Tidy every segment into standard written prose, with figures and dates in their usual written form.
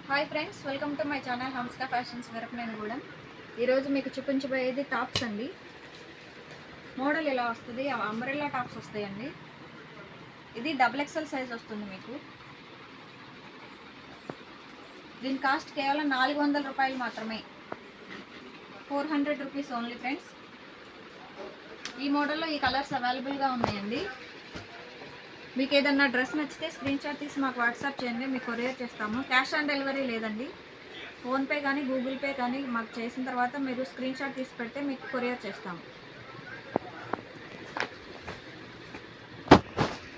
Hi friends, welcome to my channel Hamska fashions Mirapanenigudem. ఈరోజు మీకు చూపించబోయేది tops అండి. మోడల్ ఇలా వస్తుంది, అంబ్రెల్లా టాప్స్ వస్తాయండి. ఇది XXL సైజ్ వస్తుంది మీకు. దీని కాస్ట్ కేవలం 400 రూపాయలు మాత్రమే, 400 రూపీస్ ఓన్లీ ఫ్రెండ్స్. ఈ మోడల్లో ఈ కలర్స్ అవైలబుల్గా ఉన్నాయండి. మీకు ఏదన్నా డ్రెస్ నచ్చితే స్క్రీన్ షాట్ తీసి మాకు వాట్సాప్ చేయండి, మీకు కొరియర్ చేస్తాము. క్యాష్ ఆన్ డెలివరీ లేదండి. ఫోన్పే కానీ గూగుల్ పే కానీ మాకు చేసిన తర్వాత మీరు స్క్రీన్ షాట్ తీసి పెడితే మీకు కొరియర్ చేస్తాము.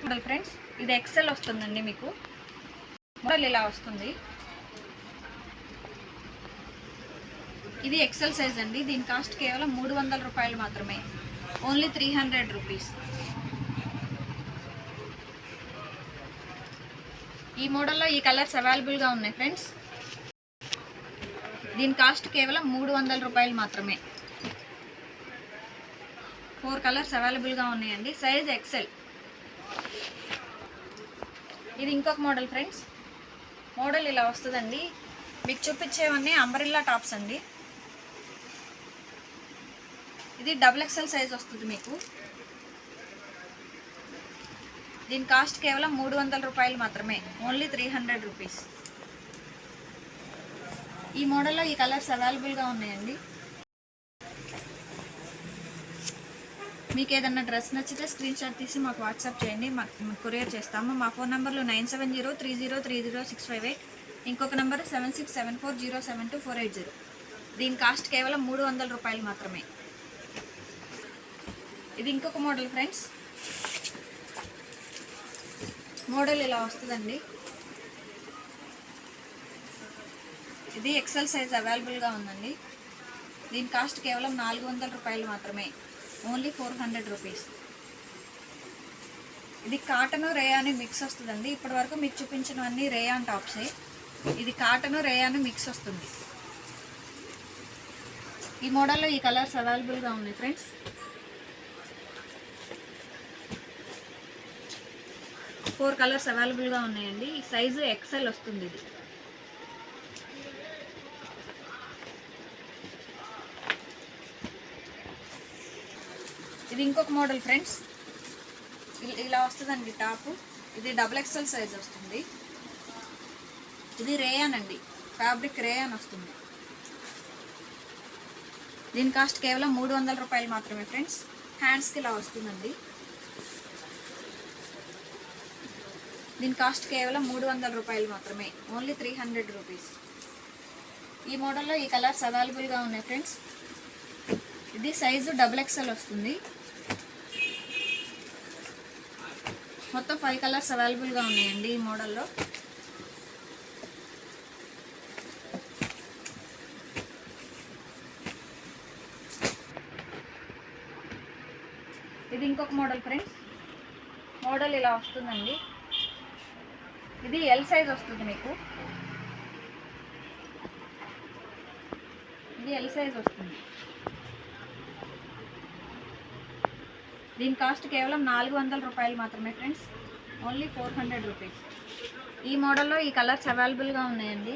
మోడల్ ఫ్రెండ్స్, ఇది ఎక్సెల్ వస్తుందండి మీకు. మోడల్ ఇలా వస్తుంది. ఇది ఎక్సెల్ సైజ్ అండి. దీని కాస్ట్ కేవలం 300 రూపాయలు మాత్రమే, ఓన్లీ 300 రూపీస్. ఈ మోడల్లో ఈ కలర్స్ అవైలబుల్గా ఉన్నాయి ఫ్రెండ్స్. దీని కాస్ట్ కేవలం 300 రూపాయలు మాత్రమే. 4 కలర్స్ అవైలబుల్గా ఉన్నాయండి. Size XL. ఇది ఇంకొక మోడల్ ఫ్రెండ్స్. మోడల్ ఇలా వస్తుందండి. మీకు చూపించేవన్నీ అంబ్రెల్లా టాప్స్ అండి. ఇది XXL సైజ్ వస్తుంది మీకు. దీని కాస్ట్ కేవలం 300 రూపాయలు మాత్రమే, ఓన్లీ 300 రూపీస్. ఈ మోడల్లో ఈ కలర్స్ అవైలబుల్గా ఉన్నాయండి. మీకు ఏదన్నా డ్రెస్ నచ్చితే స్క్రీన్ షాట్ తీసి మాకు వాట్సాప్ చేయండి, మాకు కొరియర్ చేస్తాము. మా ఫోన్ నెంబర్లు 9703030658, ఇంకొక నెంబర్ 7674072480. దీని కాస్ట్ కేవలం 300 రూపాయలు మాత్రమే. ఇది ఇంకొక మోడల్ ఫ్రెండ్స్. మోడల్ ఇలా వస్తుందండి. ఇది ఎక్సెల్ సైజ్ అవైలబుల్గా ఉందండి. దీని కాస్ట్ కేవలం 400 రూపాయలు మాత్రమే, ఓన్లీ 400 రూపీస్. ఇది కాటను రేయాన్ మిక్స్ వస్తుందండి. ఇప్పటి వరకు మీకు చూపించినవన్నీ రేయాన్ టాప్సే. ఇది కాటను రేయాన్ మిక్స్ వస్తుంది. ఈ మోడల్లో ఈ కలర్స్ అవైలబుల్గా ఉన్నాయి ఫ్రెండ్స్. ఫోర్ కలర్స్ అవైలబుల్గా ఉన్నాయండి. ఈ సైజు ఎక్సెల్ వస్తుంది. ఇది ఇంకొక మోడల్ ఫ్రెండ్స్. ఇలా వస్తుందండి టాపు. ఇది XXL సైజ్ వస్తుంది. ఇది రేయాన్ అండి, ఫ్యాబ్రిక్ రేయాన్ వస్తుంది. దీని కాస్ట్ కేవలం 300 రూపాయలు మాత్రమే ఫ్రెండ్స్. హ్యాండ్స్కి ఇలా వస్తుందండి. దీని కాస్ట్ కేవలం 300 రూపాయలు మాత్రమే, ఓన్లీ 300 రూపీస్. ఈ మోడల్లో ఈ కలర్స్ అవైలబుల్గా ఉన్నాయి ఫ్రెండ్స్. ఇది సైజు XXL వస్తుంది. మొత్తం 5 కలర్స్ అవైలబుల్గా ఉన్నాయండి ఈ మోడల్లో. ఇది ఇంకొక మోడల్ ఫ్రెండ్స్. మోడల్ ఇలా వస్తుందండి. ఇది ఎల్ సైజ్ వస్తుంది మీకు. ఇది ఎల్ సైజ్ వస్తుంది. దీని కాస్ట్ కేవలం 400 రూపాయలు మాత్రమే ఫ్రెండ్స్, ఓన్లీ 400 రూపీస్. ఈ మోడల్లో ఈ కలర్స్ అవైలబుల్గా ఉన్నాయండి.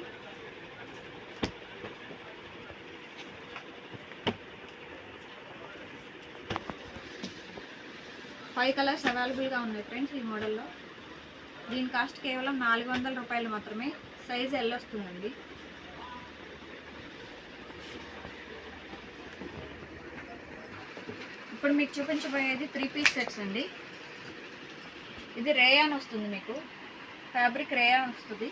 ఫైవ్ కలర్స్ అవైలబుల్గా ఉన్నాయి ఫ్రెండ్స్ ఈ మోడల్లో. దీని కాస్ట్ కేవలం 400 రూపాయలు మాత్రమే. సైజ్ ఎల్ వస్తుందండి. ఇప్పుడు మీకు చూపించబోయేది 3 పీస్ సెట్స్ అండి. ఇది రేయాన్ వస్తుంది మీకు, ఫ్యాబ్రిక్ రేయాన్ వస్తుంది.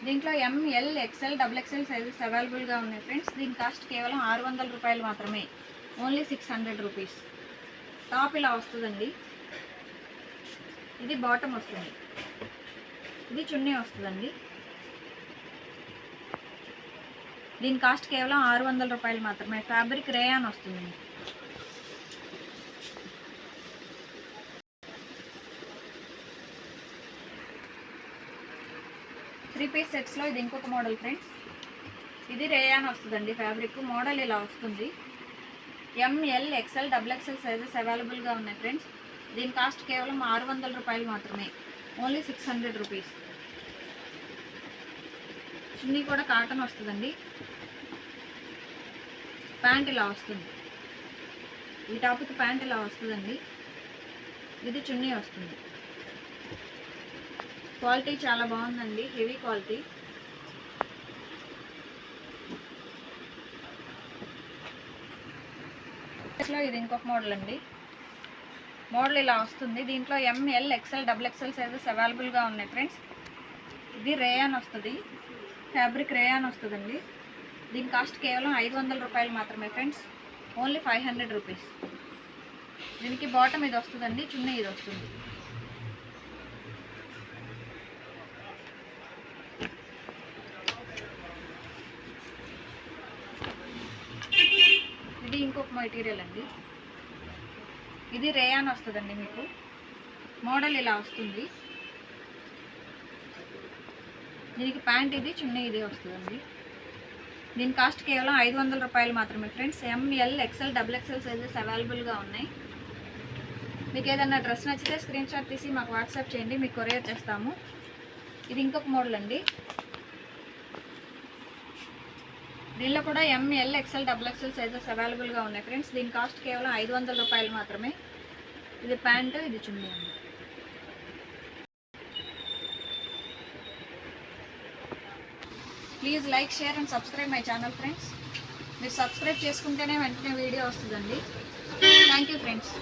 దీంట్లో ML XL XXL సైజెస్ అవైలబుల్గా ఉన్నాయి ఫ్రెండ్స్. దీని కాస్ట్ కేవలం 600 రూపాయలు మాత్రమే, ఓన్లీ 600 రూపీస్. టాప్ ఇలా వస్తుందండి. ఇది బాటమ్ వస్తుంది. ఇది చున్నీ వస్తుందండి. దీని కాస్ట్ కేవలం 600 రూపాయలు మాత్రమే. ఫ్యాబ్రిక్ రేయాన్ వస్తుంది. త్రీ పీస్ సెట్స్లో ఇది ఇంకొక మోడల్ ఫ్రెండ్స్. ఇది రేయాన్ వస్తుందండి. ఫ్యాబ్రిక్ మోడల్ ఇలా వస్తుంది. ML XL XXL సైజెస్ అవైలబుల్గా ఉన్నాయి ఫ్రెండ్స్. దీని కాస్ట్ కేవలం 600 రూపాయలు మాత్రమే, ఓన్లీ 600 రూపీస్. చున్నీ కూడా కాటన్ వస్తుందండి. ప్యాంట్ ఇలా వస్తుంది. ఈ టాప్కి ప్యాంట్ ఇలా వస్తుందండి. ఇది చున్నీ వస్తుంది. క్వాలిటీ చాలా బాగుందండి, హెవీ క్వాలిటీ. ఇది ఇంకొక మోడల్ అండి. మోడల్ ఇలా వస్తుంది. దీంట్లో M L XL double XL sizes అవైలబుల్గా ఉన్నాయి ఫ్రెండ్స్. ఇది రేయాన్ వస్తుంది, ఫ్యాబ్రిక్ రేయాన్ వస్తుందండి. దీని కాస్ట్ కేవలం 500 రూపాయలు మాత్రమే ఫ్రెండ్స్, ఓన్లీ 500 రూపీస్. దీనికి బాటమ్ ఇది వస్తుందండి, చున్నీ ఇది వస్తుంది. ఇది ఇంకొక మెటీరియల్ అండి. ఇది రేయాన్ వస్తుందండి. మీకు మోడల్ ఇలా వస్తుంది. దీనికి ప్యాంట్ ఇది, చున్నీ ఇది వస్తుందండి. దీని కాస్ట్ కేవలం 500 రూపాయలు మాత్రమే friends. M L XL double XL sizes అవైలబుల్గా ఉన్నాయి. మీకు ఏదైనా డ్రెస్ నచ్చితే స్క్రీన్ షాట్ తీసి మాకు వాట్సాప్ చేయండి, మీకు కొరియర్ చేస్తాము. ఇది ఇంకొక మోడల్ అండి. దీనిలో కూడా M L XL double XL sizes అవైలబుల్గా ఉన్నాయి ఫ్రెండ్స్. దీని కాస్ట్ కేవలం 500 రూపాయలు మాత్రమే. ఇది ప్యాంటు, ఇది చున్నీ అండి. Please like, share and subscribe my channel friends. మీరు సబ్స్క్రైబ్ చేసుకుంటేనే వెంటనే వీడియో వస్తుందండి. Thank you friends.